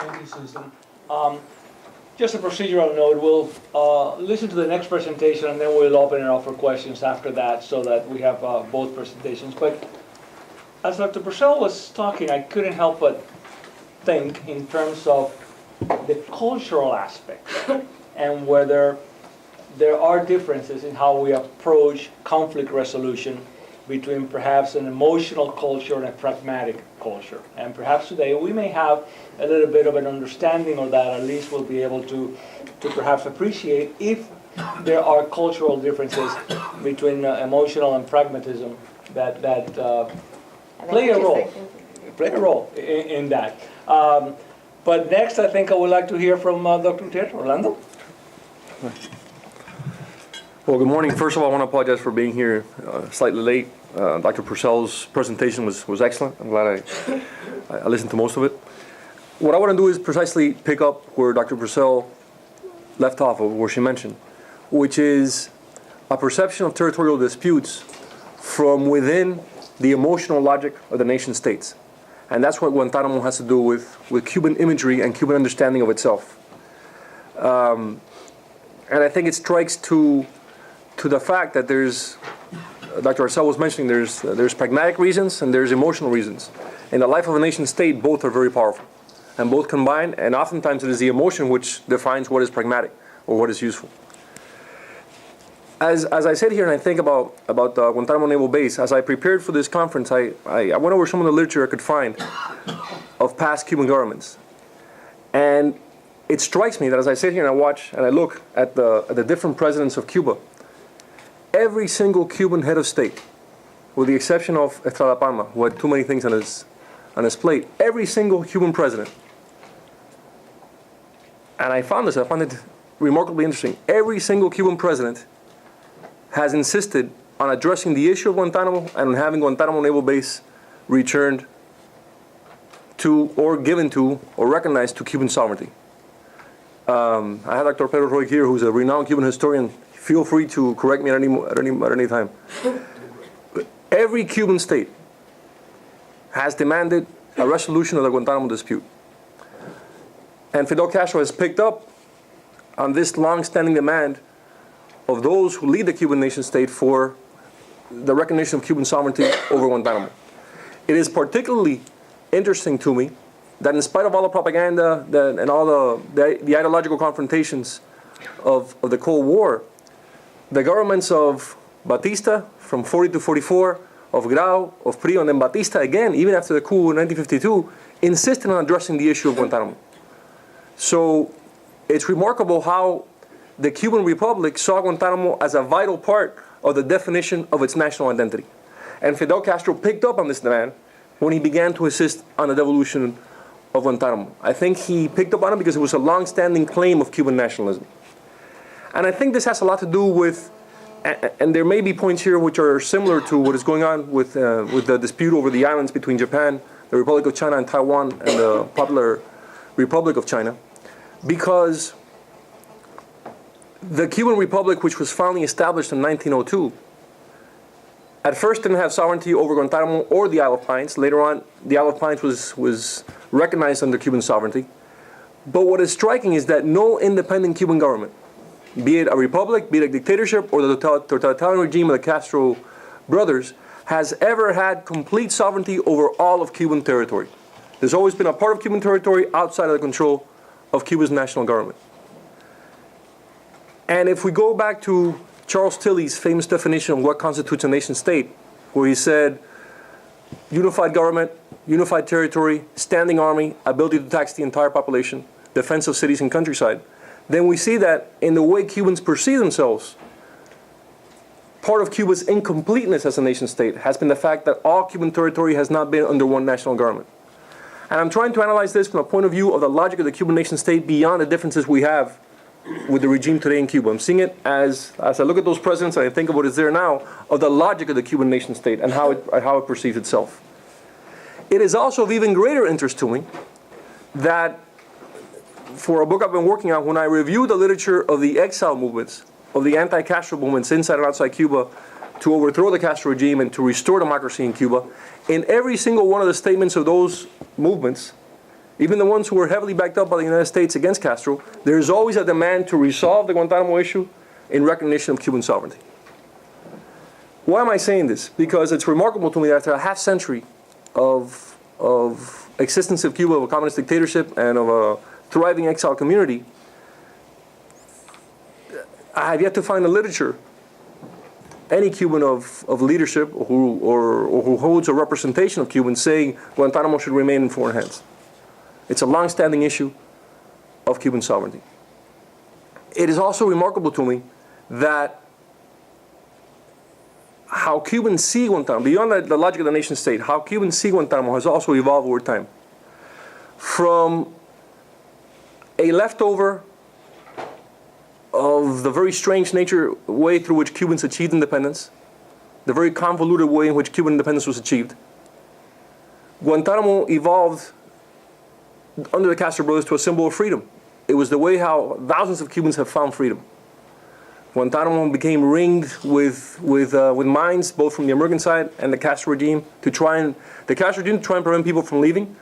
Thank you, Susan. Just a procedural note, we'll listen to the next presentation and then we'll open it up for questions after that so that we have both presentations. But as Dr. Purcell was talking, I couldn't help but think in terms of the cultural aspect and whether there are differences in how we approach conflict resolution between perhaps an emotional culture and a pragmatic culture. And perhaps today we may have a little bit of an understanding of that. At least we'll be able to perhaps appreciate if there are cultural differences between emotional and pragmatism that play a role in that. But next, I think I would like to hear from Dr. Gutierrez. Orlando? Well, good morning. First of all, I want to apologize for being here slightly late. Dr. Purcell's presentation was excellent. I'm glad I listened to most of it. What I want to do is precisely pick up where Dr. Purcell left off, of where she mentioned, which is a perception of territorial disputes from within the emotional logic of the nation states. And that's what Guantanamo has to do with Cuban imagery and Cuban understanding of itself. And I think it strikes to the fact that there's, Dr. Arcel was mentioning, there's pragmatic reasons and there's emotional reasons. In the life of a nation state, both are very powerful. And both combine, and oftentimes it is the emotion which defines what is pragmatic or what is useful. As I sit here and I think about Guantanamo Naval Base, as I prepared for this conference, I went over some of the literature I could find of past Cuban governments. And it strikes me that as I sit here and I watch and I look at the different presidents of Cuba, every single Cuban head of state, with the exception of Estrada Palma, who had too many things on his plate, every single Cuban president, and I found it remarkably interesting, every single Cuban president has insisted on addressing the issue of Guantanamo and on having Guantanamo Naval Base returned to, or given to, or recognized to Cuban sovereignty. I have Dr. Pedro Roy here, who's a renowned Cuban historian. Feel free to correct me at any time. Every Cuban state has demanded a resolution of the Guantanamo dispute. And Fidel Castro has picked up on this long-standing demand of those who lead the Cuban nation state for the recognition of Cuban sovereignty over Guantanamo. It is particularly interesting to me that in spite of all the propaganda and all the ideological confrontations of the Cold War, the governments of Batista from 40 to 44, of Grau, of Prio, and then Batista again, even after the coup in 1952, insisted on addressing the issue of Guantanamo. So it's remarkable how the Cuban Republic saw Guantanamo as a vital part of the definition of its national identity. And Fidel Castro picked up on this demand when he began to insist on the devolution of Guantanamo. I think he picked up on it because it was a long-standing claim of Cuban nationalism. And I think this has a lot to do with, and there may be points here which are similar to what is going on with the dispute over the islands between Japan, the Republic of China, and Taiwan, and the Popular Republic of China, because the Cuban Republic, which was finally established in 1902, at first didn't have sovereignty over Guantanamo or the Isle of Pines. Later on, the Isle of Pines was recognized under Cuban sovereignty. But what is striking is that no independent Cuban government, be it a republic, be it a dictatorship, or the totalitarian regime of the Castro brothers, has ever had complete sovereignty over all of Cuban territory. There's always been a part of Cuban territory outside of the control of Cuba's national government. And if we go back to Charles Tilley's famous definition of what constitutes a nation state, where he said, unified government, unified territory, standing army, ability to tax the entire population, defense of cities and countryside, then we see that in the way Cubans perceive themselves, part of Cuba's incompleteness as a nation state has been the fact that all Cuban territory has not been under one national government. And I'm trying to analyze this from a point of view of the logic of the Cuban nation state beyond the differences we have with the regime today in Cuba. I'm seeing it as I look at those presidents and I think of what is there now, of the logic of the Cuban nation state and how it perceives itself. It is also of even greater interest to me that for a book I've been working on, when I review the literature of the exile movements, of the anti-Castro movements inside and outside Cuba to overthrow the Castro regime and to restore democracy in Cuba, in every single one of the statements of those movements, even the ones who were heavily backed up by the United States against Castro, there's always a demand to resolve the Guantanamo issue in recognition of Cuban sovereignty. Why am I saying this? Because it's remarkable to me that after a half century of existence of Cuba, of a communist dictatorship, and of a thriving exile community, I have yet to find in the literature any Cuban of leadership who holds a representation of Cubans saying Guantanamo should remain in foreign hands. It's a long-standing issue of Cuban sovereignty. It is also remarkable to me that how Cubans see Guantanamo, beyond the logic of the nation state, how Cubans see Guantanamo has also evolved over time. From a leftover of the very strange way through which Cubans achieved independence, the very convoluted way in which Cuban independence was achieved, Guantanamo evolved under the Castro brothers to a symbol of freedom. It was the way how thousands of Cubans have found freedom. Guantanamo became ringed with mines, both from the American side and the Castro regime, to try and prevent people from leaving.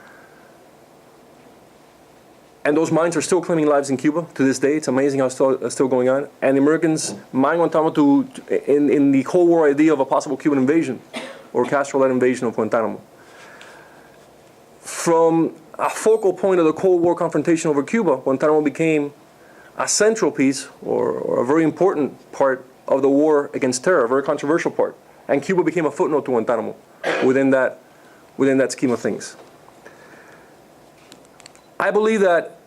And those mines are still claiming lives in Cuba to this day. It's amazing how it's still going on. And the Americans mined Guantanamo in the Cold War idea of a possible Cuban invasion, or Castro-led invasion of Guantanamo. From a focal point of the Cold War confrontation over Cuba, Guantanamo became a central piece, or a very important part of the war against terror, a very controversial part. And Cuba became a footnote to Guantanamo within that scheme of things. I believe that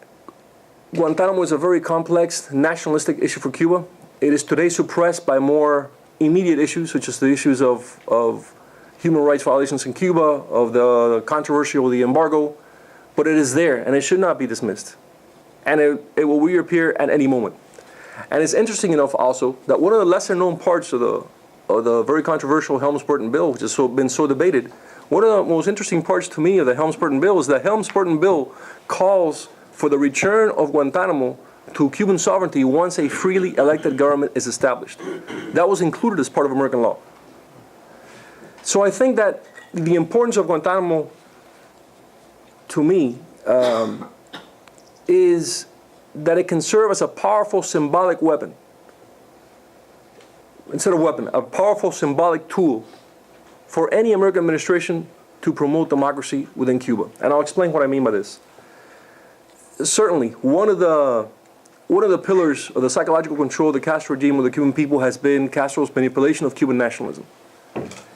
Guantanamo is a very complex nationalistic issue for Cuba. It is today suppressed by more immediate issues, such as the issues of human rights violations in Cuba, of the controversy over the embargo, but it is there, and it should not be dismissed. And it will reappear at any moment. And it's interesting enough also that one of the lesser known parts of the very controversial Helms-Burton bill, which has been so debated, one of the most interesting parts to me of the Helms-Burton bill is the Helms-Burton bill calls for the return of Guantanamo to Cuban sovereignty once a freely elected government is established. That was included as part of American law. So I think that the importance of Guantanamo, to me, is that it can serve as a powerful symbolic weapon. Instead of weapon, a powerful symbolic tool for any American administration to promote democracy within Cuba. And I'll explain what I mean by this. Certainly, one of the pillars of the psychological control of the Castro regime of the Cuban people has been Castro's manipulation of Cuban nationalism.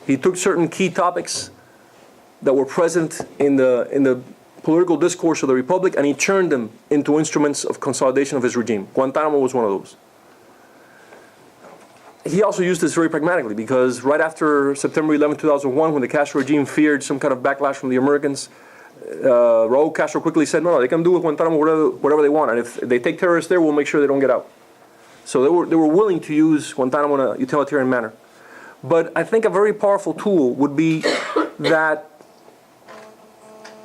He took certain key topics that were present in the political discourse of the Republic, and he turned them into instruments of consolidation of his regime. Guantanamo was one of those. He also used this very pragmatically, because right after September 11, 2001, when the Castro regime feared some kind of backlash from the Americans, Raul Castro quickly said, no, they can do with Guantanamo whatever they want, and if they take terrorists there, we'll make sure they don't get out. So they were willing to use Guantanamo in a utilitarian manner. But I think a very powerful tool would be that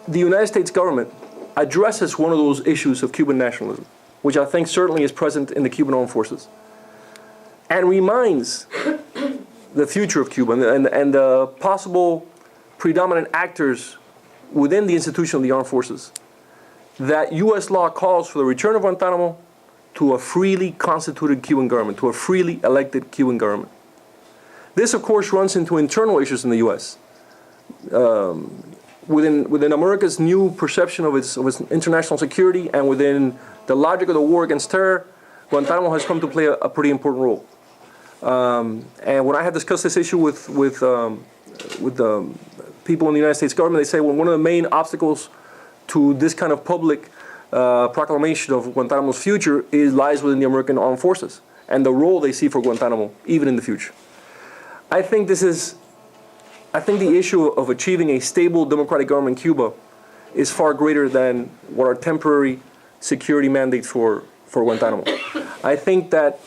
the United States government addresses one of those issues of Cuban nationalism, which I think certainly is present in the Cuban armed forces, and reminds the future of Cuba and the possible predominant actors within the institution of the armed forces that U.S. law calls for the return of Guantanamo to a freely constituted Cuban government, to a freely elected Cuban government. This, of course, runs into internal issues in the U.S. Within America's new perception of its international security, and within the logic of the war against terror, Guantanamo has come to play a pretty important role. And when I have discussed this issue with people in the United States government, they say, well, one of the main obstacles to this kind of public proclamation of Guantanamo's future lies within the American armed forces and the role they see for Guantanamo, even in the future. I think the issue of achieving a stable democratic government in Cuba is far greater than what are temporary security mandates for Guantanamo. I think that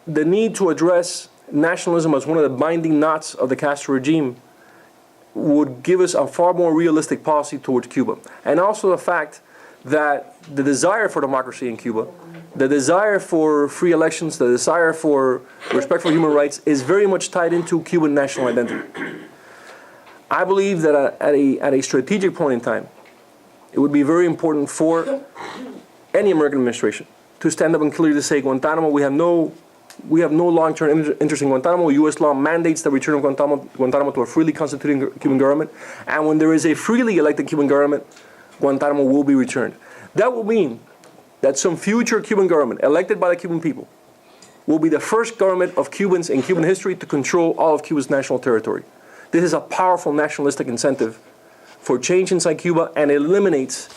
the need to address nationalism as one of the binding knots of the Castro regime would give us a far more realistic policy towards Cuba. And also the fact that the desire for democracy in Cuba, the desire for free elections, the desire for respect for human rights is very much tied into Cuban national identity. I believe that at a strategic point in time, it would be very important for any American administration to stand up and clearly say, Guantanamo, we have no long-term interest in Guantanamo. U.S. law mandates the return of Guantanamo to a freely constituting Cuban government. And when there is a freely elected Cuban government, Guantanamo will be returned. That will mean that some future Cuban government, elected by the Cuban people, will be the first government of Cubans in Cuban history to control all of Cuba's national territory. This is a powerful nationalistic incentive for change inside Cuba, and eliminates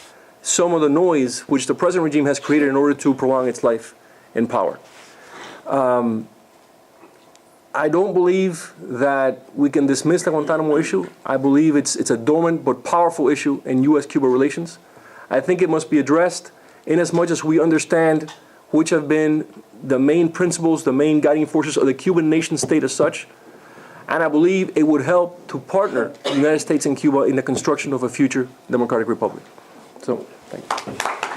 some of the noise which the present regime has created in order to prolong its life in power. I don't believe that we can dismiss the Guantanamo issue. I believe it's a dormant but powerful issue in U.S.-Cuba relations. I think it must be addressed in as much as we understand which have been the main principles, the main guiding forces of the Cuban nation state as such. And I believe it would help to partner the United States and Cuba in the construction of a future democratic republic. So, thank you.